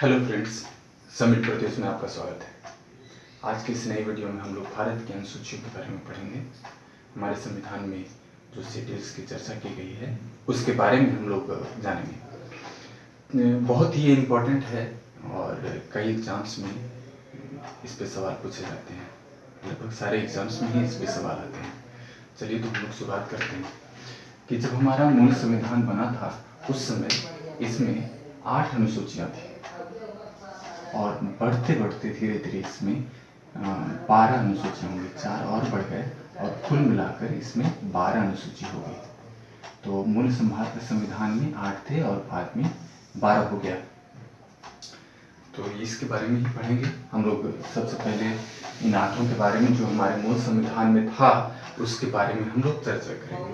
Hello friends, summit प्रदेश में आपका स्वागत है। आज की इस नई वीडियो में हम लोग भारत की अनुसूचियों के बारे में पढ़ेंगे। हमारे संविधान में जो शेड्यूल्स की चर्चा की गई है उसके बारे में हम लोग जानेंगे। बहुत ही इम्पोर्टेंट है और कई एग्जाम्स में इस पे सवाल पूछे जाते हैं। लगभग सारे एग्जाम्स में ही इस पे सवाल आते हैं। चलिए तो हम लोग शुरुआत करते हैं कि जब हमारा मूल संविधान बना था उस समय इसमें 8 अनुसूचियाँ थी और बढ़ते बढ़ते धीरे धीरे इसमें 12 अनुसूची होंगी, 4 और बढ़ गए और कुल मिलाकर इसमें 12 अनुसूची हो गई। तो मूल संविधान में 8 थे और बाद में 12 हो गया। तो इसके बारे में ही पढ़ेंगे हम लोग। सबसे पहले इन 8 के बारे में जो हमारे मूल संविधान में था उसके बारे में हम लोग चर्चा करेंगे।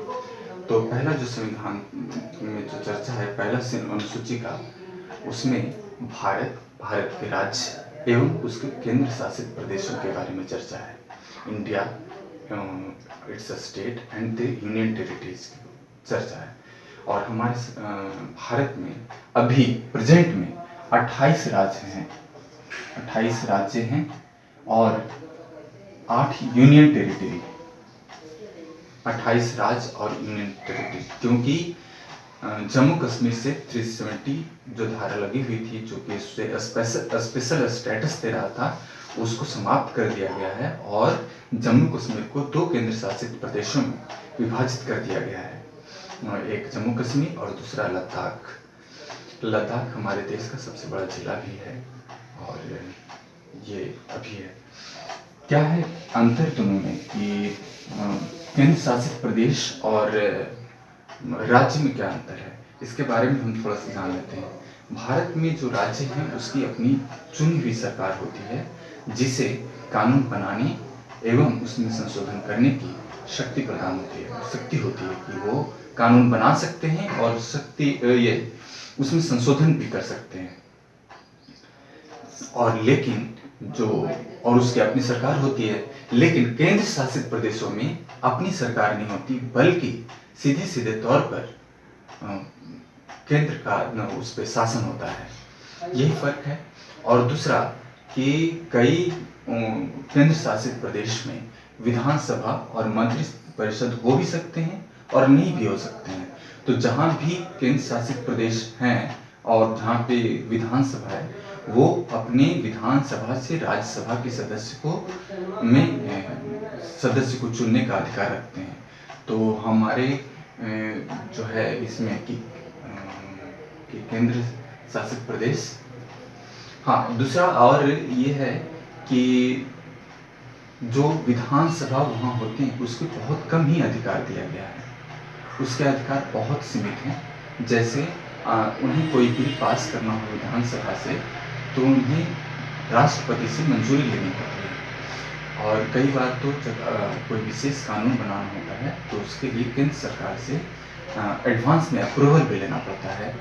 तो पहला जो संविधान में जो चर्चा है, पहला अनुसूची का, उसमें भारत के राज्य एवं उसके केंद्र शासित प्रदेशों के बारे में चर्चा है। India, it's a state and the union territories की चर्चा है। और हमारे भारत में अभी प्रेजेंट में 28 राज्य हैं, 28 राज्य हैं और 8 यूनियन टेरिटरी। 28 राज्य और यूनियन टेरिटरी, क्योंकि जम्मू कश्मीर से 370 जो धारा लगी हुई थी, जो कि उससे स्पेशल स्टेटस दे रहा था, उसको समाप्त कर दिया गया है और जम्मू कश्मीर को 2 केंद्र शासित प्रदेशों में विभाजित कर दिया गया है। एक जम्मू कश्मीर और दूसरा लद्दाख। लद्दाख हमारे देश का सबसे बड़ा जिला भी है और ये अभी है। क्या है अंतर दोनों में कि केंद्र शासित प्रदेश और राज्य में क्या अंतर है, इसके बारे में हम थोड़ा सा जान लेते हैं। भारत में जो राज्य हैं उसकी अपनी चुनी हुई सरकार होती है, जिसे कानून बनाने एवं उसमें संशोधन करने की शक्ति प्रदान होती है, शक्ति होती है कि वो कानून बना सकते हैं और ये उसमें संशोधन भी कर सकते हैं। और उसकी अपनी सरकार होती है। लेकिन केंद्र शासित प्रदेशों में अपनी सरकार नहीं होती, बल्कि सीधे सीधे तौर पर केंद्र का उस पर शासन होता है। यही फर्क है। और दूसरा कि कई केंद्र शासित प्रदेश में विधानसभा और मंत्री परिषद हो भी सकते हैं और नहीं भी हो सकते हैं। तो जहाँ भी केंद्र शासित प्रदेश हैं और जहाँ पे विधानसभा है, वो अपने विधानसभा से राज्यसभा के सदस्य को चुनने का अधिकार रखते हैं। तो हमारे जो है इसमें कि केंद्र शासित प्रदेश, हाँ, दूसरा और ये है कि जो विधानसभा वहाँ होते हैं उसको बहुत कम ही अधिकार दिया गया है। उसके अधिकार बहुत सीमित हैं। जैसे उन्हें कोई बिल पास करना हो विधानसभा से, तो उन्हें राष्ट्रपति से मंजूरी लेनी पड़ती है। और कई बार तो जब कोई विशेष कानून बनाना होता है तो उसके लिए केंद्र सरकार से एडवांस में अप्रूवल भी लेना पड़ता है,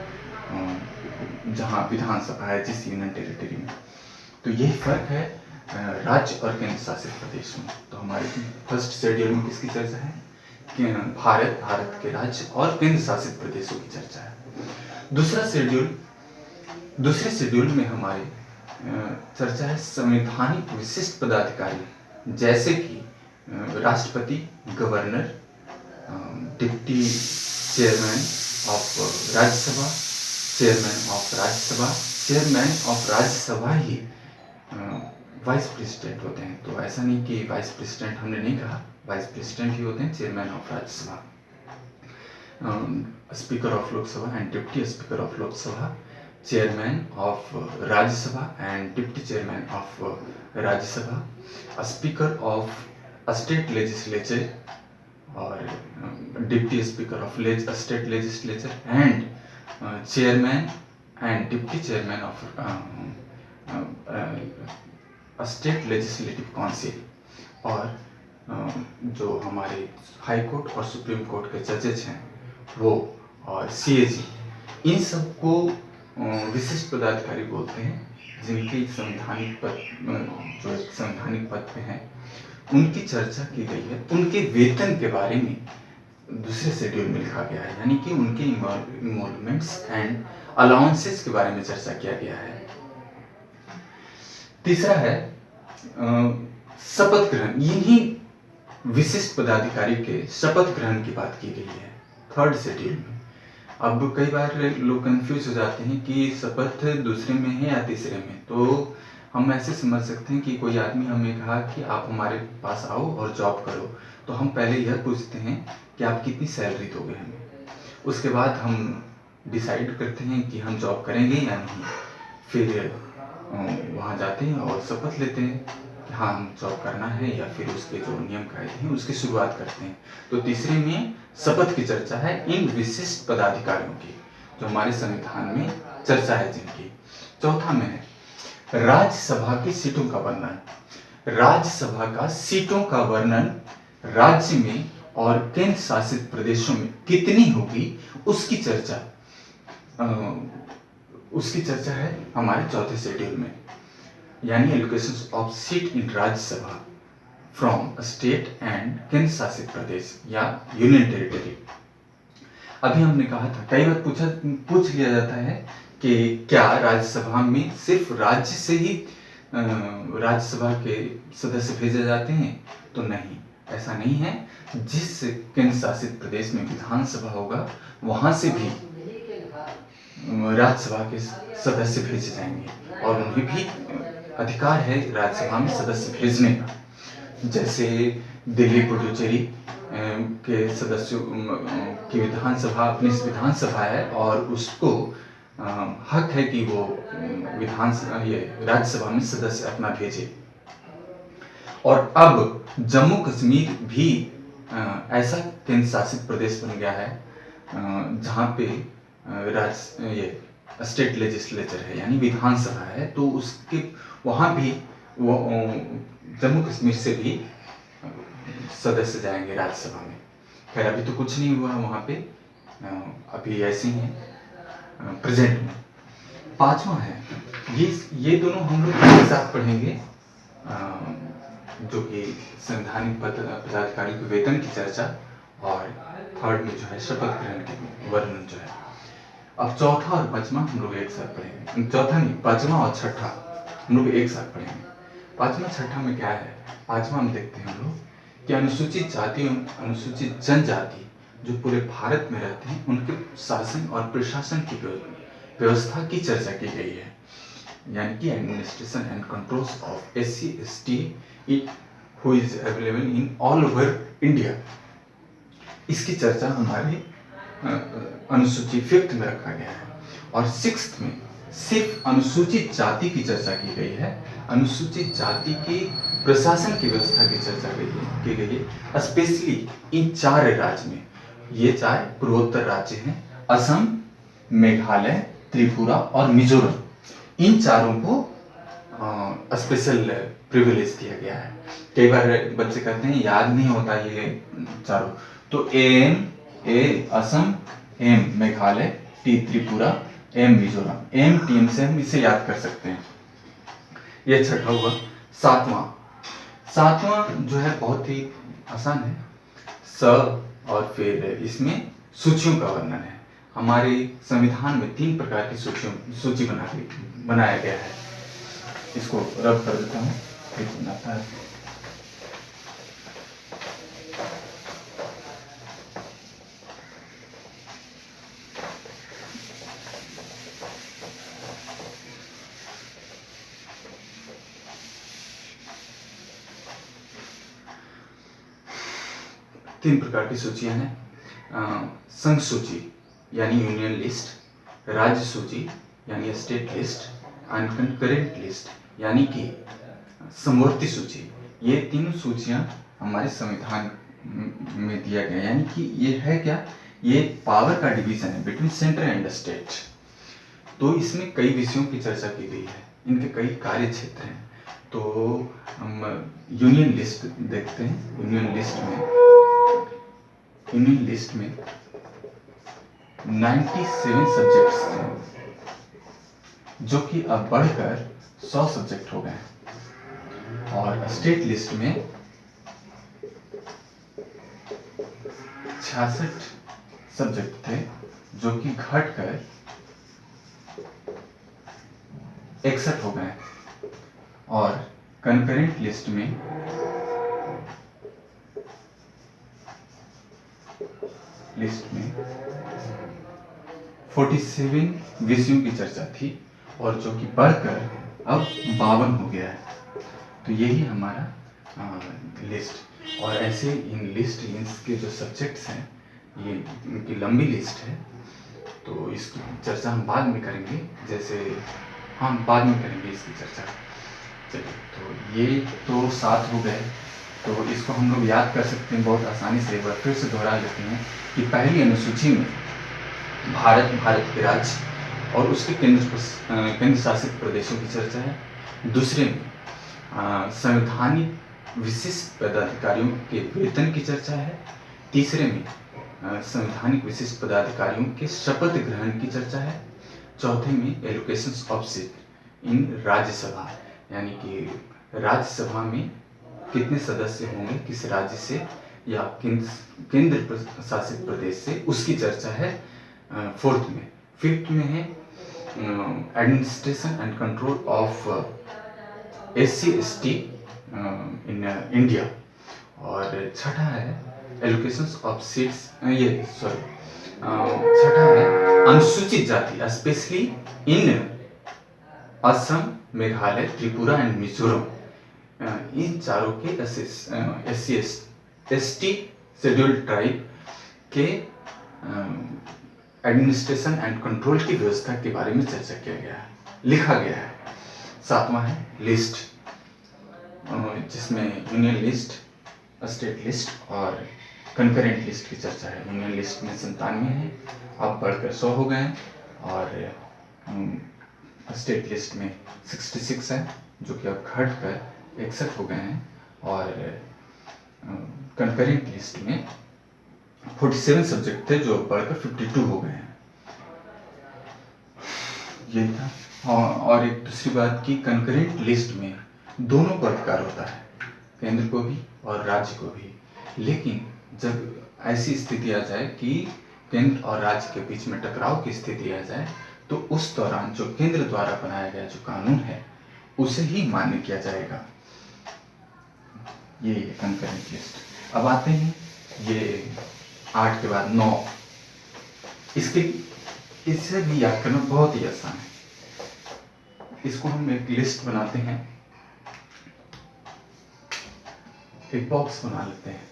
जहाँ विधानसभा है जिस यूनियन टेरिटरी में। तो यही फर्क है राज्य और केंद्र शासित प्रदेश में। तो हमारे फर्स्ट शेड्यूल में किसकी चर्चा है? भारत के राज्य और केंद्र शासित प्रदेशों की चर्चा है। दूसरे शेड्यूल में हमारे चर्चा है संवैधानिक विशिष्ट पदाधिकारी, जैसे कि राष्ट्रपति, governor, deputy chairman of Rajya Sabha, chairman of Rajya Sabha he vice president होते हैं। तो ऐसा नहीं कि वाइस प्रेसिडेंट हमने नहीं कहा, वाइस प्रेसिडेंट ही होते हैं, chairman of Rajya Sabha, speaker of Lok Sabha and deputy speaker of Lok Sabha, chairman of Rajya Sabha and deputy chairman of Rajya Sabha, speaker of state legislature और deputy speaker of state legislature and chairman and deputy chairman of state legislative council. और जो हमारे high court और supreme court के जजेस हैं वो, और CAG, इन सबको विशिष्ट पदाधिकारी बोलते हैं, जिनके संवैधानिक पद पे हैं। उनकी चर्चा की गई है। उनके वेतन के बारे में दूसरे शेड्यूल में लिखा गया है, यानी कि उनके इमोलमेंट्स एंड अलाउंसेस के बारे में चर्चा किया गया है। तीसरा है शपथ ग्रहण। इन्हीं विशिष्ट पदाधिकारी के शपथ ग्रहण की बात की गई है 3rd शेड्यूल में। अब कई बार लोग कंफ्यूज हो जाते हैं कि शपथ दूसरे में है या तीसरे में। तो हम ऐसे समझ सकते हैं कि कोई आदमी हमें कहा कि आप हमारे पास आओ और जॉब करो, तो हम पहले यह पूछते हैं कि आप कितनी सैलरी दोगे हमें। उसके बाद हम डिसाइड करते हैं कि हम जॉब करेंगे या नहीं। फिर वहाँ जाते हैं और शपथ लेते हैं कि हाँ हम जॉब करना है, या फिर उसके जो नियम कायदे हैं उसकी शुरुआत करते हैं। तो तीसरे में शपथ की चर्चा है इन विशिष्ट पदाधिकारियों की जो हमारे संविधान में चर्चा है जिनकी। चौथा में है राज्यसभा की सीटों का वर्णन। राज्यसभा का सीटों का वर्णन राज्य में और केंद्र शासित प्रदेशों में कितनी होगी उसकी चर्चा है हमारे चौथे शेड्यूल में, यानी allocation of seat in Rajya Sabha from state and केंद्र शासित प्रदेश या यूनियन टेरिटरी। अभी हमने कहा था, कई बार पूछ लिया जाता है कि क्या राज्यसभा में सिर्फ राज्य से ही राज्यसभा के सदस्य भेजे जाते हैं? तो नहीं, ऐसा नहीं है। जिस केंद्र शासित प्रदेश में विधानसभा होगा वहां से भी राज्यसभा के सदस्य भेजे जाएंगे और उन्हें भी अधिकार है राज्यसभा में सदस्य भेजने का। जैसे दिल्ली पुडुचेरी के सदस्यों की विधानसभा अपनी विधानसभा है और उसको हक है कि वो राज्यसभा में सदस्य अपना भेजे। और अब जम्मू कश्मीर भी ऐसा केंद्र शासित प्रदेश बन गया है जहाँ पे स्टेट लेजिस्लेचर है, यानी विधानसभा है। तो उसके वहाँ भी वो जम्मू कश्मीर से भी सदस्य जाएंगे राज्यसभा में। खैर अभी तो कुछ नहीं हुआ वहाँ पे, अभी ऐसे ही है प्रेजेंट में। पांचवा है ये दोनों हम लोग एक साथ पढ़ेंगे, जो कि संवैधानिक पदाधिकारी के वेतन की चर्चा, और 3rd में जो है शपथ ग्रहण के वर्णन जो है। अब चौथा और पांचवा हम लोग एक साथ पढ़ेंगे। चौथा नहीं, पांचवा और छठा हम लोग एक साथ पढ़ेंगे। पांचवा छठा में क्या है? पांचवा में देखते हैं हम लोग कि अनुसूचित जाति और अनुसूचित जनजाति जो पूरे भारत में रहते हैं उनके शासन और प्रशासन की व्यवस्था की चर्चा की गई है, यानी कि administration and controls of SC/ST who is available in all over India. इसकी चर्चा हमारे अनुसूची 5th में रखा गया है। और 6th में सिर्फ अनुसूचित जाति की चर्चा की गई है। अनुसूचित जाति के प्रशासन की व्यवस्था की चर्चा की गई है, स्पेशली इन 4 राज्य में। ये 4 पूर्वोत्तर राज्य हैं, असम, मेघालय, त्रिपुरा और मिजोरम। इन चारों को स्पेशल प्रिविलेज दिया गया है। कई बार बच्चे कहते हैं याद नहीं होता ये चारों, तो AM Assam, M Meghalaya, T Tripura, M Mizoram, M TM से हम इसे याद कर सकते हैं। ये छठा हुआ। सातवां जो है बहुत ही आसान है, और फिर इसमें सूचियों का वर्णन है। हमारे संविधान में 3 प्रकार की सूची बनाया गया है। इसको रब कर देता हूँ, बनाता है। तीन प्रकार की सूचियां हैं। संघ सूची यानी यूनियन लिस्ट, राज्य सूची यानी state list, and concurrent list यानी कि समवर्ती सूची। ये तीनों सूचियां हमारे संविधान में दिया गया, यानी कि ये है क्या, ये पावर का डिवीजन है बिटवीन सेंटर एंड स्टेट। तो इसमें कई विषयों की चर्चा की गई है, इनके कई कार्य क्षेत्र हैं। तो हम यूनियन लिस्ट देखते हैं। यूनियन लिस्ट में 97 सब्जेक्ट्स थे, जो कि अब बढ़कर 100 सब्जेक्ट हो गए। और स्टेट लिस्ट में 66 सब्जेक्ट थे, जो कि घटकर 61 हो गए। और कंकरेंट लिस्ट में लिस्ट में 47 विषयों की चर्चा थी और जो कि बढ़कर अब 52 हो गया है। तो यही हमारा लिस्ट। और ऐसे इन के जो सब्जेक्ट्स हैं, ये इनकी लंबी लिस्ट है, तो इसकी चर्चा हम बाद में करेंगे। जैसे हम बाद में करेंगे इसकी चर्चा। चलिए, तो ये तो 7 हो गए, तो इसको हम लोग याद कर सकते हैं बहुत आसानी से। एक बार फिर से दोहरा लेते हैं कि पहली अनुसूची में भारत के राज्य और उसके केंद्र शासित प्रदेशों की चर्चा है। दूसरे में संवैधानिक विशिष्ट पदाधिकारियों के वेतन की चर्चा है। तीसरे में संवैधानिक विशिष्ट पदाधिकारियों के शपथ ग्रहण की चर्चा है। चौथे में एलोकेशंस ऑफ सीट इन राज्यसभा, यानी कि राज्यसभा में कितने सदस्य होंगे किस राज्य से या केंद्र शासित प्रदेश से, उसकी चर्चा है फोर्थ में। फिफ्थ में है administration and control of SC/ST in India. और छठा है एलोकेशंस ऑफ सीट्स, छठा है अनुसूचित जाति specially in Assam, Meghalaya, Tripura and Mizoram. इन चारों के SC/ST शेड्यूल्ड ट्राइब के एडमिनिस्ट्रेशन एंड कंट्रोल की व्यवस्था के बारे में चर्चा किया गया है, लिखा गया है। सातवां है लिस्ट, जिसमें यूनियन लिस्ट, स्टेट लिस्ट और कंकरेंट लिस्ट की चर्चा है। यूनियन लिस्ट में 97 है, अब बढ़कर 100 हो गए हैं, और स्टेट लिस्ट में 66 है, जो कि अब घटकर 61 हो गए हैं, और कंकरेंट लिस्ट में 47 सब्जेक्ट थे जो बढ़कर 52 हो गए हैं। ये था। और एक दूसरी बात कि कंकरेंट लिस्ट में दोनों का अधिकार होता है, केंद्र को भी और राज्य को भी। लेकिन जब ऐसी स्थिति आ जाए कि केंद्र और राज्य के बीच में टकराव की स्थिति आ जाए, तो उस दौरान जो केंद्र द्वारा बनाया गया जो कानून है उसे ही मान्य किया जाएगा। ये कंकरेंट लिस्ट। अब आते हैं ये 8 के बाद 9। इससे भी याद करना बहुत ही आसान है। इसको हम एक लिस्ट बनाते हैं, एक बॉक्स बना लेते हैं।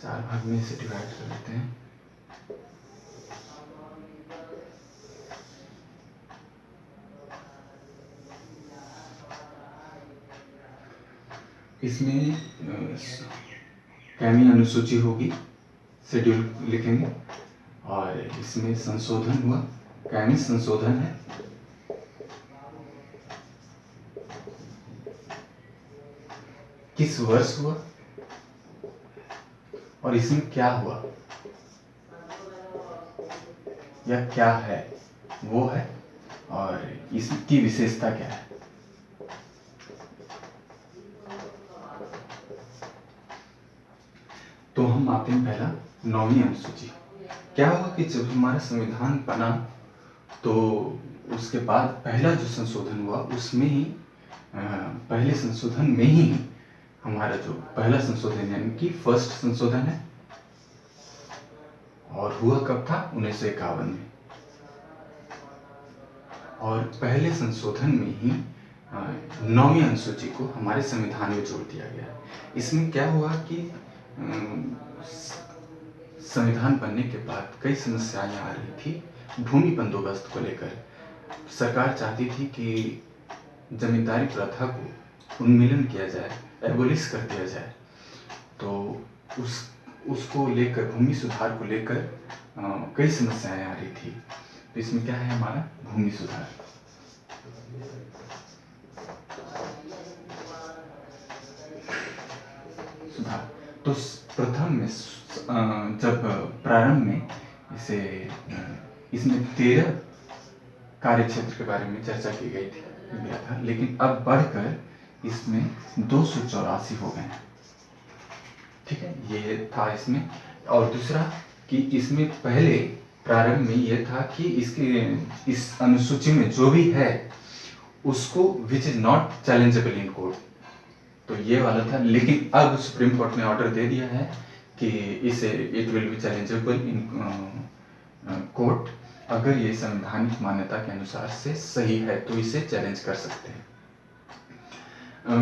चार भाग में इसे डिवाइड कर लेते हैं। इसमें कैमी अनुसूची होगी, शेड्यूल लिखेंगे, और इसमें संशोधन हुआ, कैमी संशोधन है। किस वर्ष हुआ और इसमें क्या हुआ या क्या है वो है, और इसकी विशेषता क्या है। तो हम आते हैं पहला 9वीं अनुसूची। क्या हुआ कि जब हमारा संविधान बना तो उसके बाद पहला जो संशोधन हुआ उसमें ही पहले संशोधन में ही हमारा जो पहला संशोधन यानी कि फर्स्ट संशोधन है, और हुआ कब था 1951 में। और पहले संशोधन में ही 9वीं अनुसूची को हमारे संविधान में जोड़ दिया गया। इसमें क्या हुआ कि संविधान बनने के बाद कई समस्याएं आ रही थी। भूमि बंदोबस्त को लेकर सरकार चाहती थी कि जमींदारी प्रथा को उन्मूलन किया जाए, एबोलिश कर दिया जाए। तो उसको लेकर, भूमि सुधार को लेकर कई समस्याएं आ रही थी। तो इसमें क्या है हमारा भूमि सुधार। तो प्रथम में जब प्रारंभ में इसमें 13 कार्य क्षेत्र के बारे में चर्चा की गई थी, लेकिन अब बढ़कर इसमें 284 हो गए हैं। ठीक है, ये था इसमें। और दूसरा कि इसमें पहले प्रारंभ में ये था कि इस अनुसूची में जो भी है उसको which is not challengeable in court, तो ये वाला था। लेकिन अब सुप्रीम कोर्ट ने ऑर्डर दे दिया है कि इसे it will be challengeable in court, अगर ये संवैधानिक मान्यता के अनुसार से सही है तो इसे चैलेंज कर सकते हैं।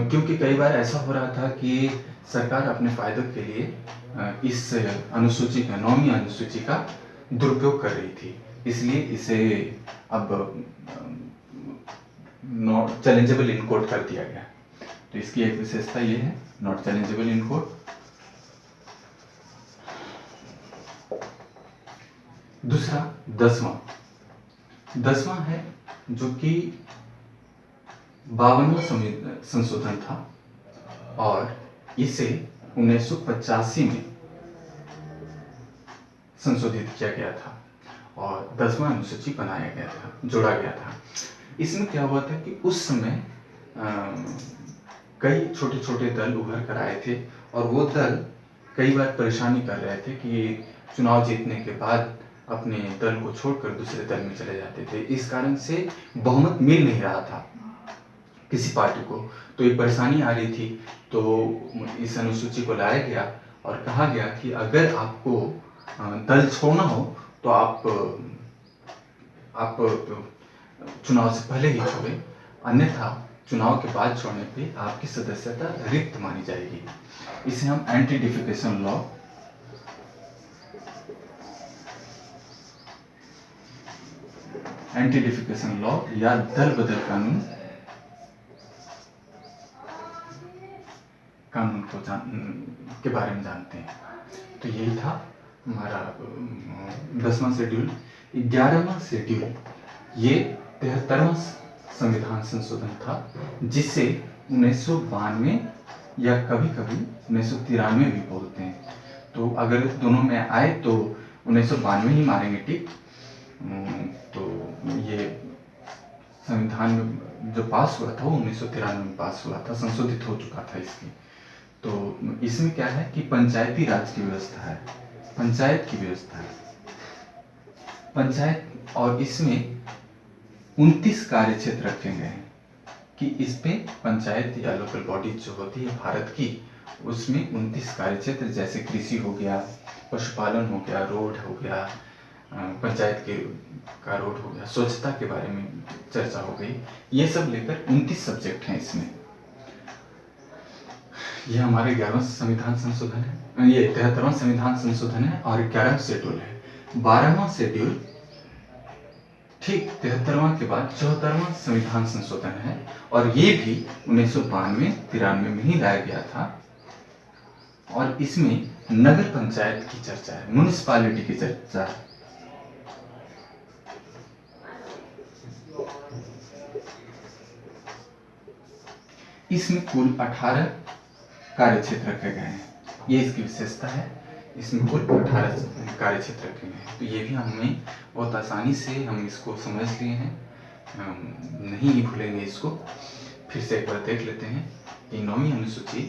क्योंकि कई बार ऐसा हो रहा था कि सरकार अपने फायदे के लिए इस अनुसूची का 9वीं अनुसूची का दुरुपयोग कर रही थी, इसलिए इसे अब नॉट चैलेंजेबल इन कोर्ट कर दिया गया। तो इसकी एक विशेषता ये है, नॉट चैलेंजेबल इन कोर्ट। दूसरा 10वां है जो कि 52वां संशोधन था और इसे 1985 में संशोधित किया गया था और 10वां अनुसूची बनाया गया था, जोड़ा गया था। इसमें क्या हुआ था कि उस समय कई छोटे छोटे दल उभर कर आए थे और वो दल कई बार परेशानी कर रहे थे कि चुनाव जीतने के बाद अपने दल को छोड़कर दूसरे दल में चले जाते थे। इस कारण से बहुमत मिल नहीं रहा था किसी पार्टी को, तो एक परेशानी आ रही थी। तो इस अनुसूची को लाया गया और कहा गया कि अगर आपको दल छोड़ना हो तो आप चुनाव से पहले ही छोड़ें, अन्यथा चुनाव के बाद छोड़ने पे आपकी सदस्यता रिक्त मानी जाएगी। इसे हम एंटी डिफेकेशन लॉ या दल बदल कानून के बारे में जानते हैं। तो यही था हमारा 10वां शेड्यूल। 11वां शेड्यूल ये 73वां संविधान संशोधन था, जिसे 1992 या कभी कभी 1993 भी बोलते हैं। तो अगर दोनों में आए तो 1992 ही मारेंगे टिक। तो ये संविधान जो पास हुआ था वो 1993 में पास हुआ था, संशोधित हो चुका था इसकी। तो इसमें क्या है कि पंचायती राज की व्यवस्था है, पंचायत की व्यवस्था है, पंचायत, और इसमें 29 कार्य क्षेत्र रखे गए हैं कि इस पे पंचायत या लोकल बॉडी जो होती है भारत की, उसमें 29 कार्य क्षेत्र, जैसे कृषि हो गया, पशुपालन हो गया, रोड हो गया, पंचायत का रोड हो गया, स्वच्छता के बारे में चर्चा हो गई, ये सब लेकर 29 सब्जेक्ट हैं इसमें। ये हमारे 11वां संविधान संशोधन है, ये 73वां संविधान संशोधन है और 11वां शेड्यूल है। 12वां शेड्यूल ठीक 73वां के बाद 74वां संविधान संशोधन है और ये भी 1992-93 में ही लाया गया था और इसमें नगर पंचायत की चर्चा है, म्युनिसिपैलिटी की चर्चा है। इसमें कुल 18 कार्य क्षेत्र रखे गए हैं, ये इसकी विशेषता है। इसमें कुल 18 कार्य क्षेत्र रखे गए हैं। तो ये भी हमें बहुत आसानी से हम इसको समझ लिए हैं, नहीं भूलेंगे इसको। फिर से एक बार देख लेते हैं कि 9वीं अनुसूची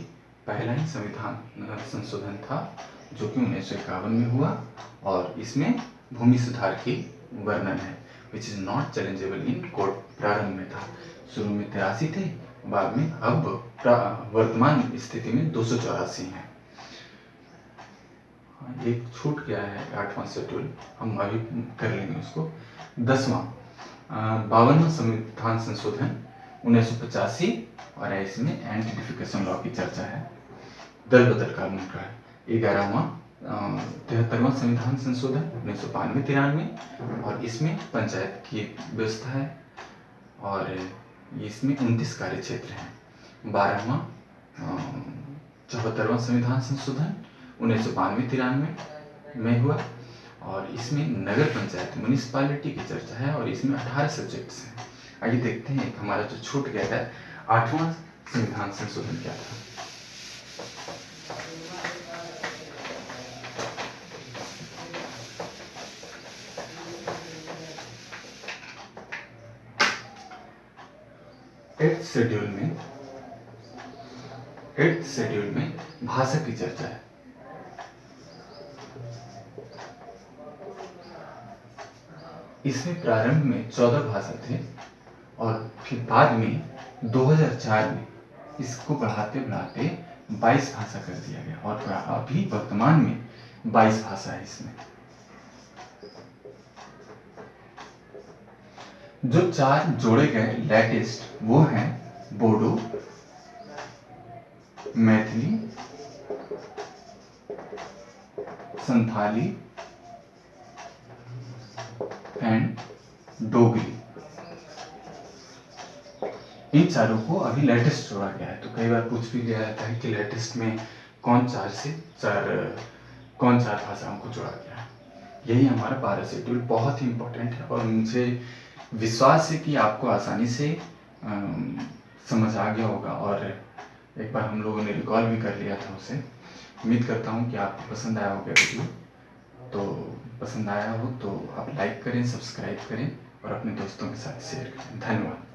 पहला ही संविधान संशोधन था जो कि 1951 में हुआ और इसमें भूमि सुधार की वर्णन है, which is not challengeable in court. प्रारंभ में था, शुरू में 83 थे, बाद में अब वर्तमान स्थिति में 284 हैं। एक छूट गया है 8वां शेड्यूल, हम अभी कर लेंगे उसको। 10वां 52वां संविधान संशोधन 1985 और इसमें एंटी डिफेकेशन लॉ की चर्चा है, दल बदल कानून का है। 11वां 73वां संविधान संशोधन 1992-93 और इसमें पंचायत की व्यवस्था है और इसमें 29 कार्य क्षेत्र हैं। 12वां 74वां संविधान संशोधन 1992-93 में हुआ और इसमें नगर पंचायत म्युनिसिपैलिटी की चर्चा है और इसमें 18 सब्जेक्ट्स हैं। आइए देखते हैं हमारा जो छूट गया है 8वां संविधान संशोधन क्या था। एट्थ शेड्यूल में भाषा की चर्चा है। इसमें प्रारंभ में 14 भाषा थे और फिर बाद में 2004 में इसको बढ़ाते बढ़ाते 22 भाषा कर दिया गया और अभी वर्तमान में 22 भाषा है इसमें। जो 4 जोड़े गए लेटेस्ट वो हैं बोडो, मैथिली, संथाली एंड डोगरी। इन चारों को अभी लेटेस्ट जोड़ा गया है। तो कई बार पूछ भी गया जाता है कि लेटेस्ट में कौन चार भाषाओं को जोड़ा गया है। यही हमारा 12 शेड्यूल बहुत ही इम्पोर्टेंट है और मुझे विश्वास है कि आपको आसानी से समझ आ गया होगा और एक बार हम लोगों ने रिकॉल भी कर लिया था उसे। उम्मीद करता हूँ कि आपको पसंद आया होगा वीडियो। तो पसंद आया हो तो आप लाइक करें, सब्सक्राइब करें और अपने दोस्तों के साथ शेयर करें। धन्यवाद।